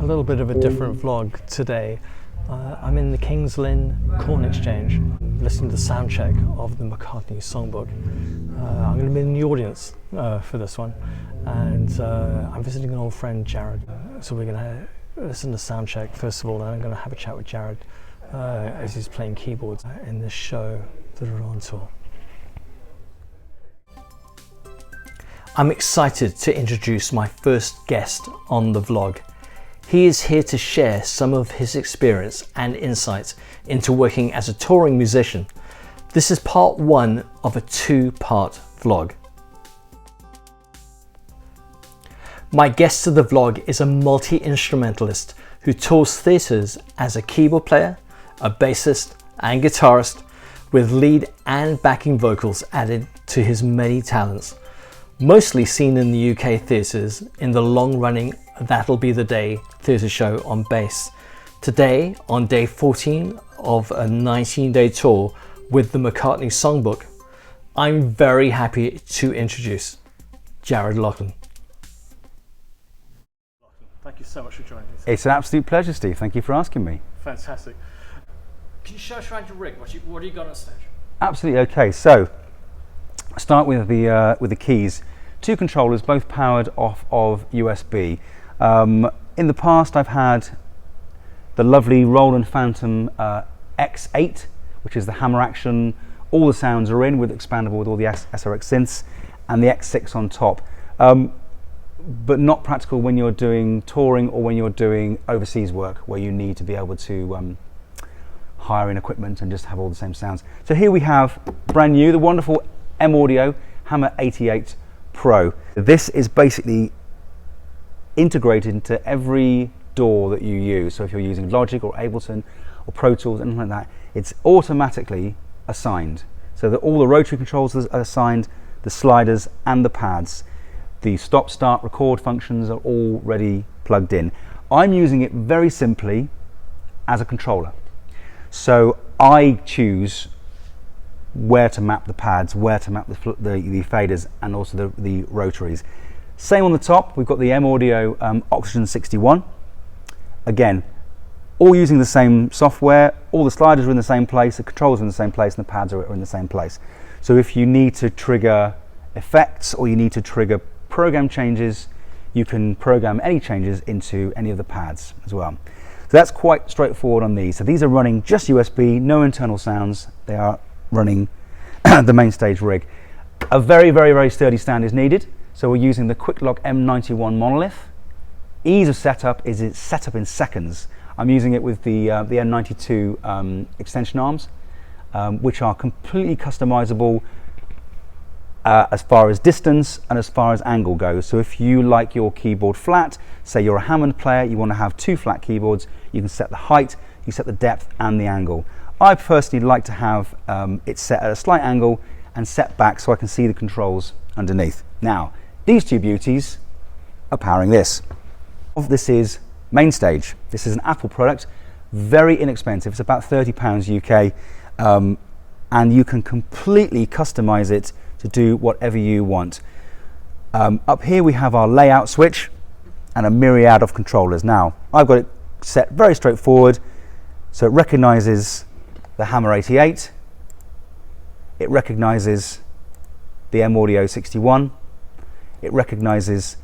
A little bit of a different vlog today. I'm in the King's Lynn Corn Exchange, listening to the sound check of the McCartney Songbook. I'm going to be in the audience for this one, and I'm visiting an old friend, Jarrod. So we're going to listen to the sound check first of all, and I'm going to have a chat with Jarrod as he's playing keyboards in this show that are on tour. I'm excited to introduce my first guest on the vlog. He is here to share some of his experience and insights into working as a touring musician. This is part one of a two-part vlog. My guest to the vlog is a multi-instrumentalist who tours theatres as a keyboard player, a bassist and guitarist, with lead and backing vocals added to his many talents. Mostly seen in the UK theatres in the long-running That'll Be the Day theatre show on bass. Today, on day 14 of a 19-day tour with the McCartney Songbook, I'm very happy to introduce Jarrod Loughlin. Thank you so much for joining us. It's an absolute pleasure, Steve. Thank you for asking me. Fantastic. Can you show us around your rig? What do you got on stage? Absolutely. Okay, so start with the keys. Two controllers, both powered off of USB. In the past, I've had the lovely Roland Phantom X8, which is the hammer action. All the sounds are in with expandable with all the SRX synths, and the X6 on top. But not practical when you're doing touring or when you're doing overseas work, where you need to be able to hire in equipment and just have all the same sounds. So here we have brand new, the wonderful M Audio Hammer 88 Pro. This is basically integrated into every DAW that you use. So if you're using Logic or Ableton or Pro Tools, anything like that, it's automatically assigned. So that all the rotary controls are assigned, the sliders and the pads. The stop, start, record functions are already plugged in. I'm using it very simply as a controller. So I choose where to map the pads, where to map the faders, and also the rotaries. Same on the top, we've got the M Audio Oxygen 61. Again, all using the same software, all the sliders are in the same place, the controls are in the same place, and the pads are in the same place. So if you need to trigger effects or you need to trigger program changes, you can program any changes into any of the pads as well. So that's quite straightforward on these. So these are running just USB, no internal sounds. They are running the main stage rig. A very, very, very sturdy stand is needed. So we're using the Quiklok M91 Monolith. Ease of setup is it's set up in seconds. I'm using it with the M92 extension arms, which are completely customizable as far as distance and as far as angle goes. So if you like your keyboard flat, say you're a Hammond player, you want to have two flat keyboards, you can set the height, you set the depth and the angle. I personally like to have it set at a slight angle and set back so I can see the controls underneath. Now, these two beauties are powering this. This is Mainstage. This is an Apple product, very inexpensive. It's about £30 UK, and you can completely customize it to do whatever you want. Up here we have our layout switch and a myriad of controllers. Now, I've got it set very straightforward, so it recognizes the Hammer 88, it recognizes the M Audio 61, it recognizes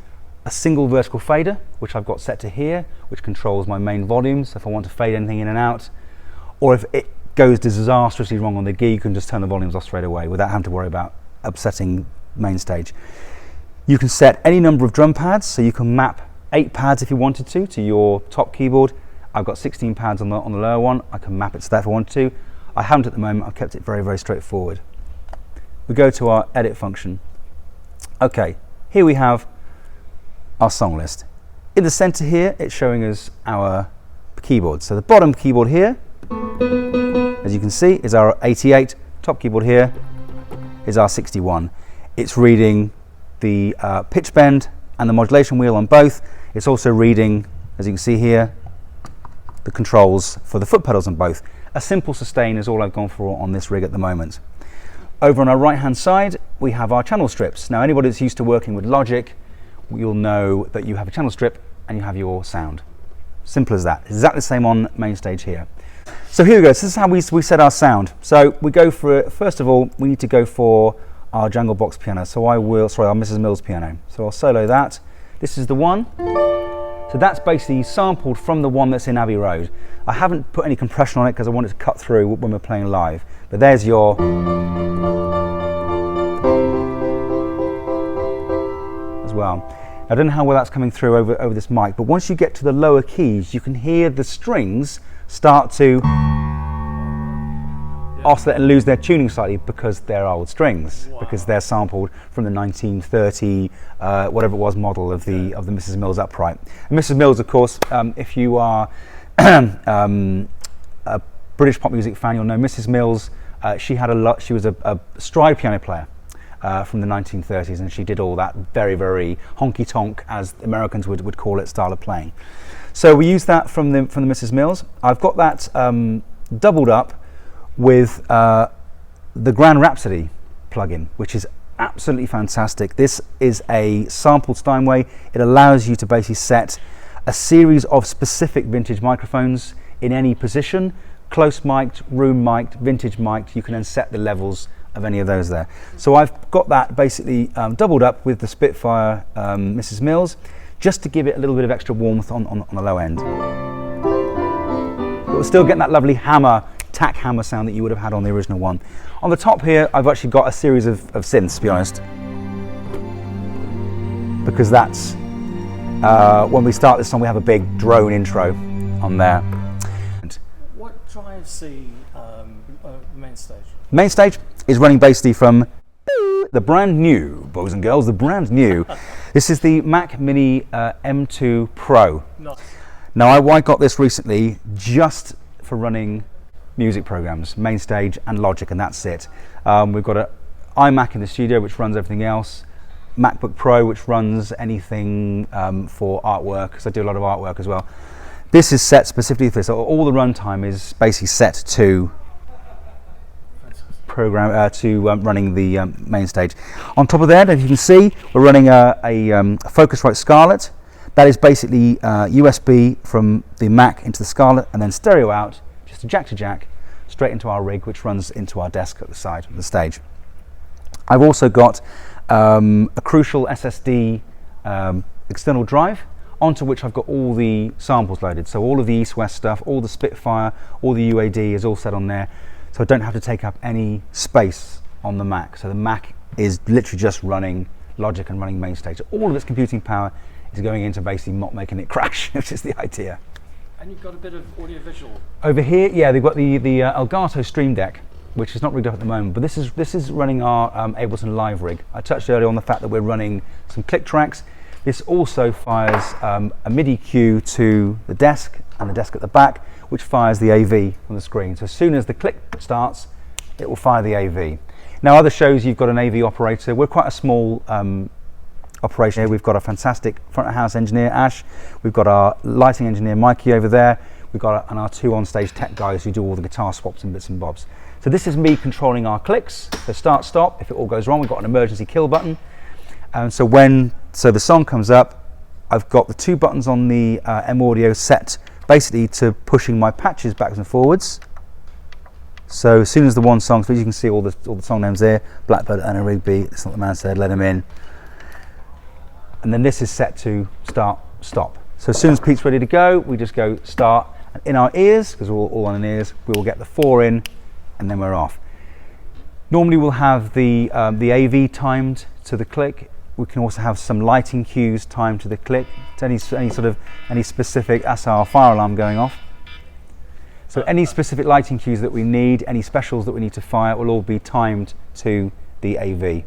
a single vertical fader, which I've got set to here, which controls my main volume, so if I want to fade anything in and out, or if it goes disastrously wrong on the gear, you can just turn the volumes off straight away without having to worry about upsetting Mainstage. You can set any number of drum pads, so you can map 8 pads if you wanted to your top keyboard. I've got 16 pads on the lower one. I can map it to that if I wanted to. I haven't at the moment. I've kept it very, very straightforward. We go to our edit function. Okay, here we have our song list. In the center here, it's showing us our keyboard. So the bottom keyboard here, as you can see, is our 88. Top keyboard here is our 61. It's reading the pitch bend and the modulation wheel on both. It's also reading, as you can see here, the controls for the foot pedals on both. A simple sustain is all I've gone for on this rig at the moment. Over on our right hand side we have our channel strips. Now anybody that's used to working with Logic, you'll know that you have a channel strip and you have your sound. Simple as that. Exactly the same on main stage here. So here we go. So this is how we set our sound. So we go for, first of all, we need to go for our Jungle Box piano. So our Mrs. Mills piano. So I'll solo that. This is the one. So that's basically sampled from the one that's in Abbey Road. I haven't put any compression on it because I want it to cut through when we're playing live. But there's your as well. I don't know how well that's coming through over this mic, but once you get to the lower keys, you can hear the strings start to oscillate and lose their tuning slightly because they're old strings, because they're sampled from the 1930 whatever it was model of the Mrs. Mills upright. And Mrs. Mills, of course, if you are a British pop music fan, you'll know Mrs. Mills. She was a stride piano player from the 1930s, and she did all that very, very honky tonk, as Americans would call it, style of playing. So we use that from the Mrs. Mills. I've got that doubled up with the Grand Rhapsody plugin, which is absolutely fantastic. This is a sampled Steinway. It allows you to basically set a series of specific vintage microphones in any position, close mic'd, room mic'd, vintage mic'd. You can then set the levels of any of those there. So I've got that basically doubled up with the Spitfire Mrs. Mills, just to give it a little bit of extra warmth on the low end. But we're still getting that lovely tack hammer sound that you would have had on the original one. On the top here, I've actually got a series of synths, to be honest, because that's when we start this song, we have a big drone intro on there. What drives the main stage? Main stage is running basically from the brand new, boys and girls, the brand new. This is the Mac Mini M2 Pro. Nice. Now I got this recently just for running music programs, main stage and Logic, and that's it. We've got an iMac in the studio which runs everything else, MacBook Pro which runs anything for artwork, because I do a lot of artwork as well. This is set specifically for this, so all the runtime is basically set to running the main stage. On top of that, as you can see, we're running a Focusrite Scarlett. That is basically USB from the Mac into the Scarlett, and then stereo out, just a jack to jack, straight into our rig, which runs into our desk at the side of the stage. I've also got a Crucial SSD external drive, onto which I've got all the samples loaded. So all of the East-West stuff, all the Spitfire, all the UAD is all set on there. So I don't have to take up any space on the Mac. So the Mac is literally just running Logic and running main stage. So all of its computing power is going into basically not making it crash, which is the idea. And you've got a bit of audio-visual. Over here, yeah, they've got the Elgato Streamdeck, which is not rigged up at the moment, but this is running our Ableton Live rig. I touched earlier on the fact that we're running some click tracks. This also fires a MIDI cue to the desk and the desk at the back, which fires the AV on the screen. So as soon as the click starts, it will fire the AV. Now other shows you've got an AV operator. We're quite a small operation here. We've got a fantastic front of house engineer, Ash. We've got our lighting engineer, Mikey, over there. We've got our two on-stage tech guys who do all the guitar swaps and bits and bobs. So this is me controlling our clicks. So start, stop. If it all goes wrong, we've got an emergency kill button. And so so the song comes up, I've got the two buttons on the M Audio set basically to pushing my patches backwards and forwards. So as soon as the one song, so you can see all the song names there, Blackbird and a Rigby, It's Not the Man Said, Let Him In. And then this is set to start, stop. So as soon as Pete's ready to go, we just go start. And in our ears, because we're all on ears, we will get the 4 in, and then we're off. Normally we'll have the AV timed to the click. We can also have some lighting cues timed to the click. To any specific, that's our fire alarm going off. So any specific lighting cues that we need, any specials that we need to fire, will all be timed to the AV.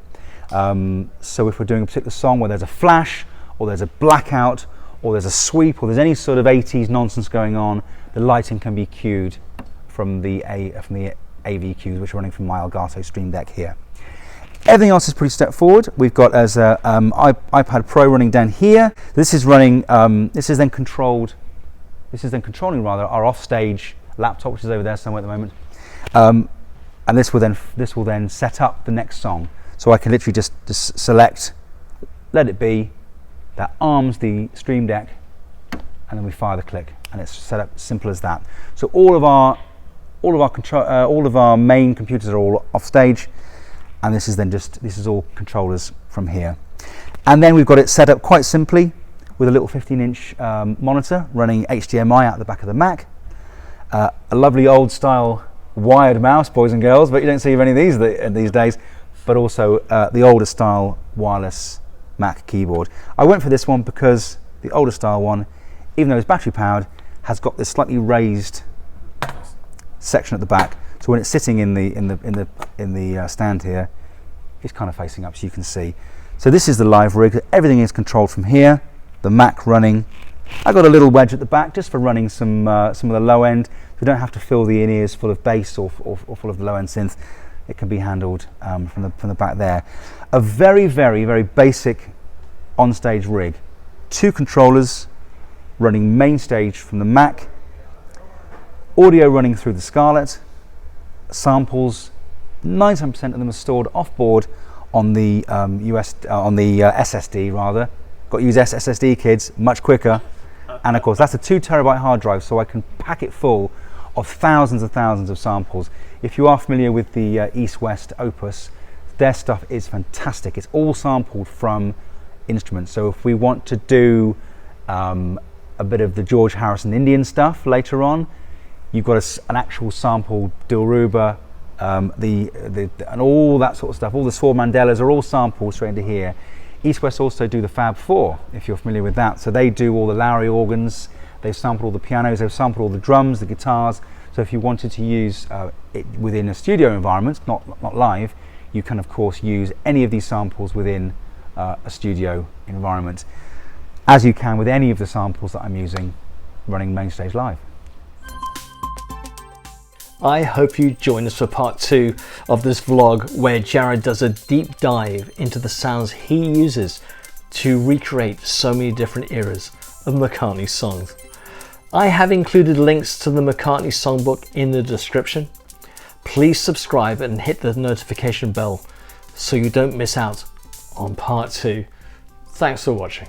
So if we're doing a particular song where there's a flash, or there's a blackout, or there's a sweep, or there's any sort of 80s nonsense going on, the lighting can be cued from the AV cues, which are running from my Elgato Streamdeck here. Everything else is pretty straightforward. We've got as a iPad Pro running down here. This is running. This is then controlling our offstage laptop, which is over there somewhere at the moment. And this will then set up the next song. So I can literally just select, let it be. That arms the Stream Deck and then we fire the click, and it's set up simple as that. So all of our main computers are all off stage, and this is all controllers from here. And then we've got it set up quite simply with a little 15-inch monitor running HDMI out the back of the Mac. A lovely old style wired mouse, boys and girls, but you don't see many of these days. But also the older style wireless Mac keyboard. I went for this one because the older style one, even though it's battery powered, has got this slightly raised section at the back. So when it's sitting in the stand here, it's kind of facing up, so you can see. So this is the live rig. Everything is controlled from here. The Mac running. I got a little wedge at the back just for running some of the low end. We don't have to fill the in-ears full of bass or full of the low end synth. It can be handled from the back there. A very, very, very basic on-stage rig. 2 controllers running main stage from the Mac. Audio running through the Scarlett. Samples, 99% of them are stored off-board on the SSD rather. Got to use SSD, kids, much quicker. And of course, that's a 2 terabyte hard drive, so I can pack it full of thousands of samples. If you are familiar with the East-West Opus, their stuff is fantastic. It's all sampled from instruments. So if we want to do a bit of the George Harrison Indian stuff later on, you've got an actual sampled Dilruba, and all that sort of stuff. All the Sword Mandelas are all sampled straight into here. East-West also do the Fab 4, if you're familiar with that. So they do all the Lowrey organs, they've sampled all the pianos, they've sampled all the drums, the guitars. So if you wanted to use it within a studio environment, not live, you can of course use any of these samples within a studio environment, as you can with any of the samples that I'm using running Mainstage Live. I hope you join us for part 2 of this vlog, where Jarrod does a deep dive into the sounds he uses to recreate so many different eras of McCartney songs. I have included links to the McCartney Songbook in the description. Please subscribe and hit the notification bell so you don't miss out on part 2. Thanks for watching.